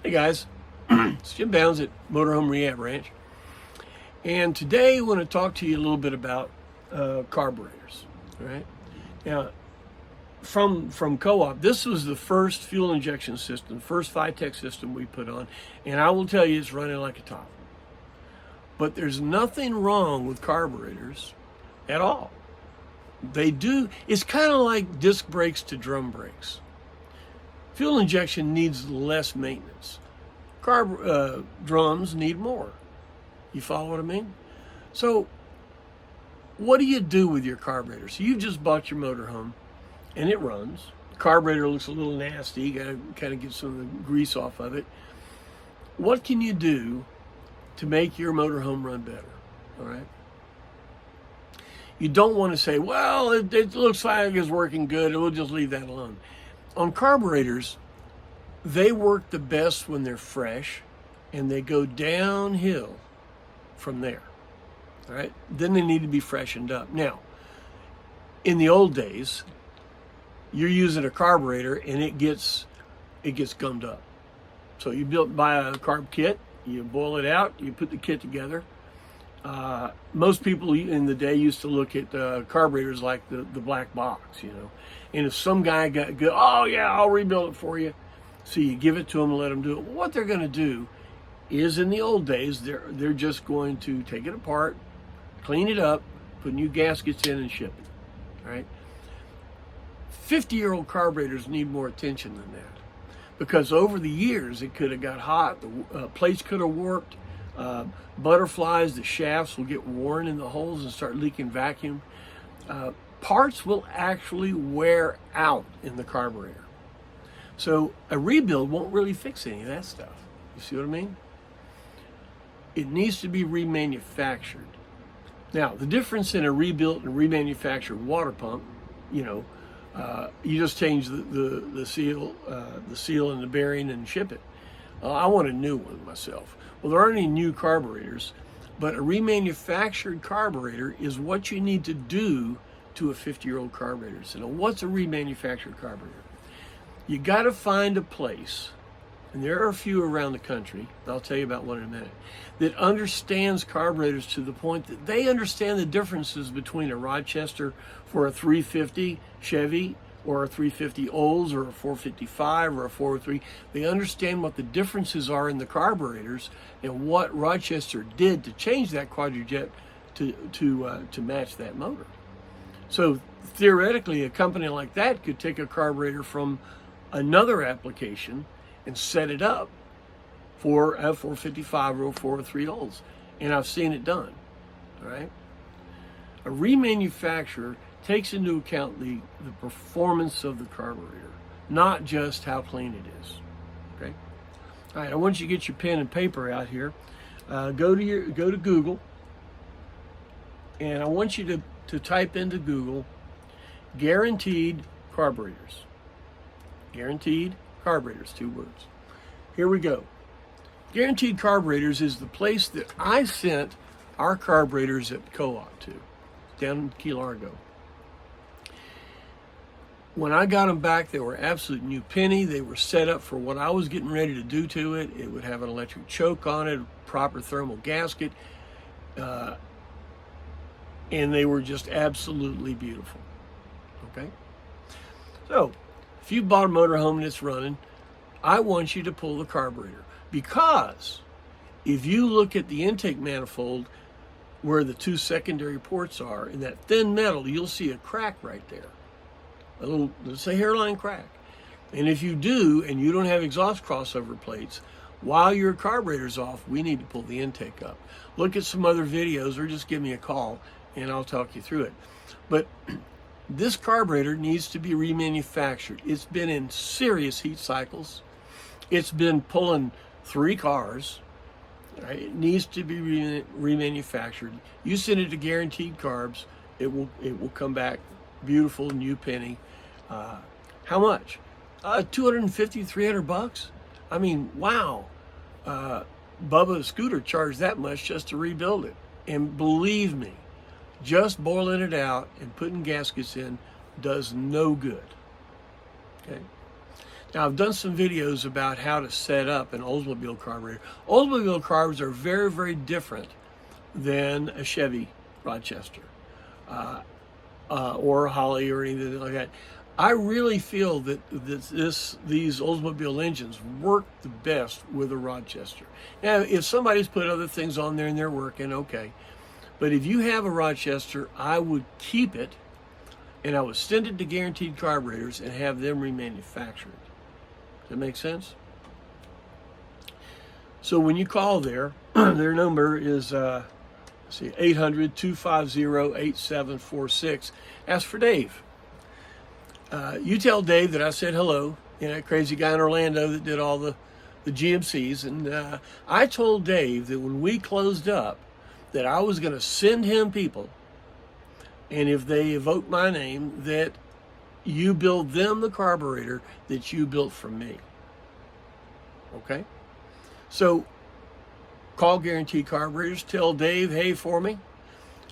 Hey guys, it's Jim Bounds at Motorhome Rehab Ranch, and today I want to talk to you a little bit about carburetors. All right, now from Co-op, this was the first fuel injection system, first 5-tech system we put on, and I will tell you it's running like a top. But there's nothing wrong with carburetors at all. They do. It's kind of like disc brakes to drum brakes. Fuel injection needs less maintenance. Drums need more. You follow what I mean? So what do you do with your carburetor? So you just bought your motorhome and it runs. The carburetor looks a little nasty. You got to kind of get some of the grease off of it. What can you do to make your motorhome run better? All right. You don't want to say, well, it looks like it's working good, we'll just leave that alone. On carburetors, they work the best when they're fresh, and they go downhill from there. All right? Then they need to be freshened up. Now, in the old days, you're using a carburetor, and it gets gummed up. So you buy a carb kit, you boil it out, you put the kit together. Most people in the day used to look at carburetors like the black box, you know. And if some guy got good, oh yeah, I'll rebuild it for you. So you give it to them and let them do it. Well, what they're going to do is, in the old days, they're just going to take it apart, clean it up, put new gaskets in, and ship it. All right. 50-year-old carburetors need more attention than that, because over the years it could have got hot, the plates could have warped. Butterflies, the shafts will get worn in the holes and start leaking vacuum. Parts will actually wear out in the carburetor. So a rebuild won't really fix any of that stuff. You see what I mean? It needs to be remanufactured. Now, the difference in a rebuilt and remanufactured water pump, you know, you just change the seal and the bearing and ship it. I want a new one myself. Well, there aren't any new carburetors, but a remanufactured carburetor is what you need to do to a 50-year-old carburetor. So now, what's a remanufactured carburetor? You got to find a place, and there are a few around the country, I'll tell you about one in a minute, that understands carburetors to the point that they understand the differences between a Rochester for a 350 Chevy or a 350 Olds or a 455 or a 403. They understand what the differences are in the carburetors and what Rochester did to change that Quadrajet to match that motor. So theoretically, a company like that could take a carburetor from another application and set it up for a 455 or a 403 Olds. And I've seen it done. All right. A remanufacturer takes into account the performance of the carburetor, not just how clean it is. Okay. All right. I want you to get your pen and paper out here. Go to Google, and I want you to type into Google guaranteed carburetors. Guaranteed carburetors, 2 words. Here we go. Guaranteed Carburetors is the place that I sent our carburetors at Co-op to, down in Key Largo. When I got them back, they were absolute new penny. They were set up for what I was getting ready to do to it. It would have an electric choke on it, proper thermal gasket, and they were just absolutely beautiful. Okay? So, if you bought a motorhome and it's running, I want you to pull the carburetor, because if you look at the intake manifold where the 2 secondary ports are, in that thin metal, you'll see a crack right there. A little, let's say, hairline crack. And if you do, and you don't have exhaust crossover plates, while your carburetor's off, we need to pull the intake up. Look at some other videos, or just give me a call and I'll talk you through it. But this carburetor needs to be remanufactured. It's been in serious heat cycles. It's been pulling 3 cars. Right? It needs to be remanufactured. You send it to Guaranteed Carbs, it will come back beautiful, new penny. How much? $250, $300. I mean, wow. Bubba Scooter charged that much just to rebuild it. And believe me, just boiling it out and putting gaskets in does no good. Okay. Now, I've done some videos about how to set up an Oldsmobile carburetor. Oldsmobile carbs are very, very different than a Chevy Rochester or a Holly or anything like that. I really feel that these Oldsmobile engines work the best with a Rochester. Now, if somebody's put other things on there and they're working, okay. But if you have a Rochester, I would keep it and I would send it to Guaranteed Carburetors and have them remanufactured. Does that make sense? So when you call there, their number is 800-250-8746. Ask for Dave. You tell Dave that I said hello, crazy guy in Orlando that did all the GMCs. And I told Dave that when we closed up, that I was going to send him people, and if they evoke my name, that you build them the carburetor that you built for me. Okay? So call Guaranteed Carburetors, tell Dave, hey, for me,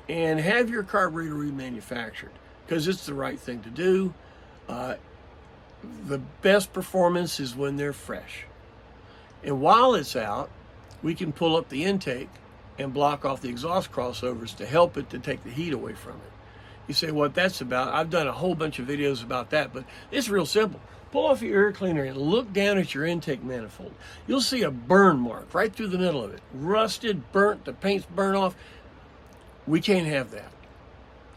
and have your carburetor remanufactured, because it's the right thing to do. The best performance is when they're fresh. And while it's out, we can pull up the intake and block off the exhaust crossovers to help it to take the heat away from it. You say what that's about? I've done a whole bunch of videos about that, but it's real simple. Pull off your air cleaner and look down at your intake manifold. You'll see a burn mark right through the middle of it. Rusted, burnt, the paint's burnt off. We can't have that.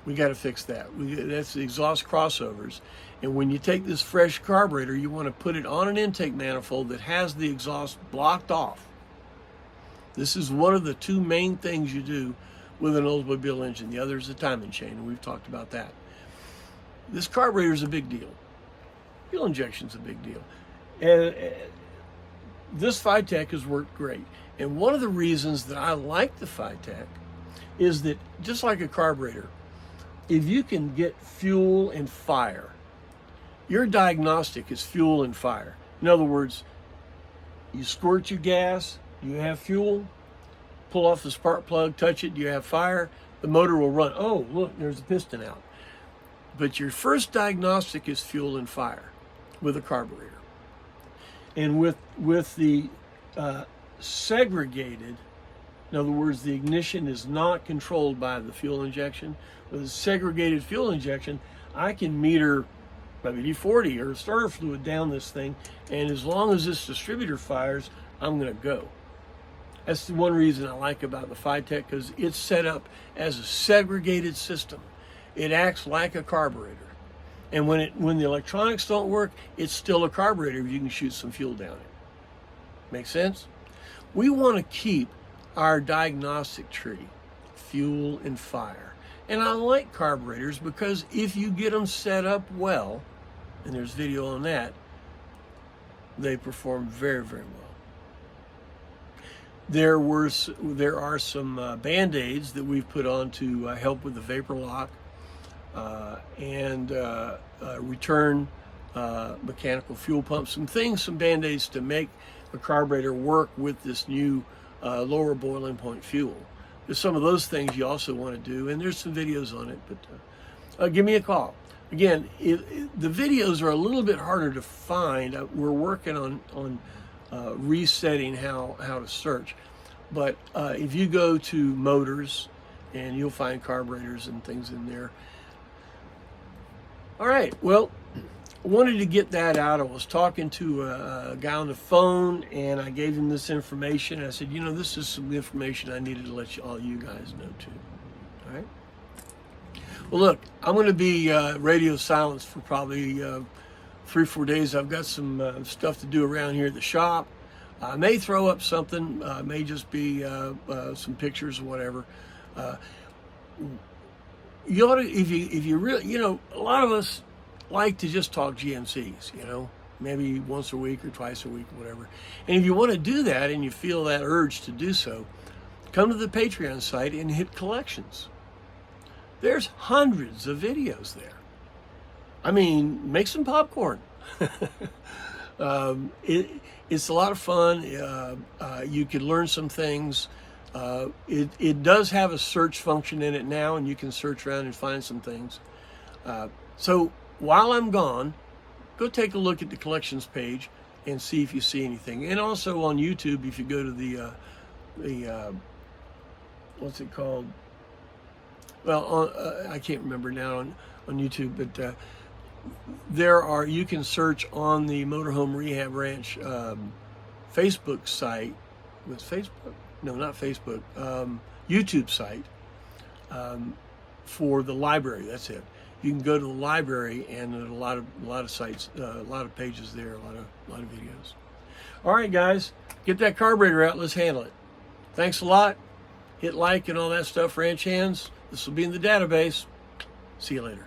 We got to fix that. That's the exhaust crossovers. And when you take this fresh carburetor, you want to put it on an intake manifold that has the exhaust blocked off. This is one of the two main things you do with an Oldsmobile engine. The other is the timing chain, and we've talked about that. This carburetor is a big deal. Fuel injection is a big deal. And this Phytech has worked great. And one of the reasons that I like the Phytech is that, just like a carburetor, if you can get fuel and fire, your diagnostic is fuel and fire. In other words, you squirt your gas, you have fuel, pull off the spark plug, touch it, you have fire, the motor will run. Oh, look, there's a piston out. But your first diagnostic is fuel and fire with a carburetor. And with the segregated, in other words, the ignition is not controlled by the fuel injection. With a segregated fuel injection, I can meter WD-40 or starter fluid down this thing, and as long as this distributor fires, I'm going to go. That's the one reason I like about the Phytech, because it's set up as a segregated system. It acts like a carburetor. And when the electronics don't work, it's still a carburetor if you can shoot some fuel down it. Make sense? We want to keep our diagnostic tree, fuel and fire. And I like carburetors because if you get them set up well, and there's video on that, they perform very, very well. There are some Band-Aids that we've put on to help with the vapor lock and return mechanical fuel pumps, some Band-Aids to make a carburetor work with this new lower boiling point fuel. There's some of those things you also want to do, and there's some videos on it, but give me a call. Again, the videos are a little bit harder to find. We're working on resetting how to search. But if you go to motors, and you'll find carburetors and things in there. All right, well, I wanted to get that out. I was talking to a guy on the phone, and I gave him this information. I said, this is some information I needed to let all you guys know too. All right. Well, look, I'm going to be radio silence for probably 3-4 days. I've got some stuff to do around here at the shop. I may throw up something. May just be some pictures or whatever. You ought to, if you really, a lot of us like to just talk GMCs, maybe once a week or twice a week, whatever. And if you want to do that and you feel that urge to do so, come to the Patreon site and hit collections. There's hundreds of videos there. I mean, make some popcorn. It's a lot of fun. You can learn some things. It does have a search function in it now, and you can search around and find some things. So while I'm gone, go take a look at the collections page and see if you see anything. And also on YouTube, if you go to the what's it called? Well, I can't remember now on YouTube, but you can search on the Motorhome Rehab Ranch Facebook site. Was Facebook? No, not Facebook. YouTube site for the library. That's it. You can go to the library, and there's a lot of sites, a lot of pages there, a lot of videos. All right, guys, get that carburetor out. Let's handle it. Thanks a lot. Hit like and all that stuff, ranch hands. This will be in the database. See you later.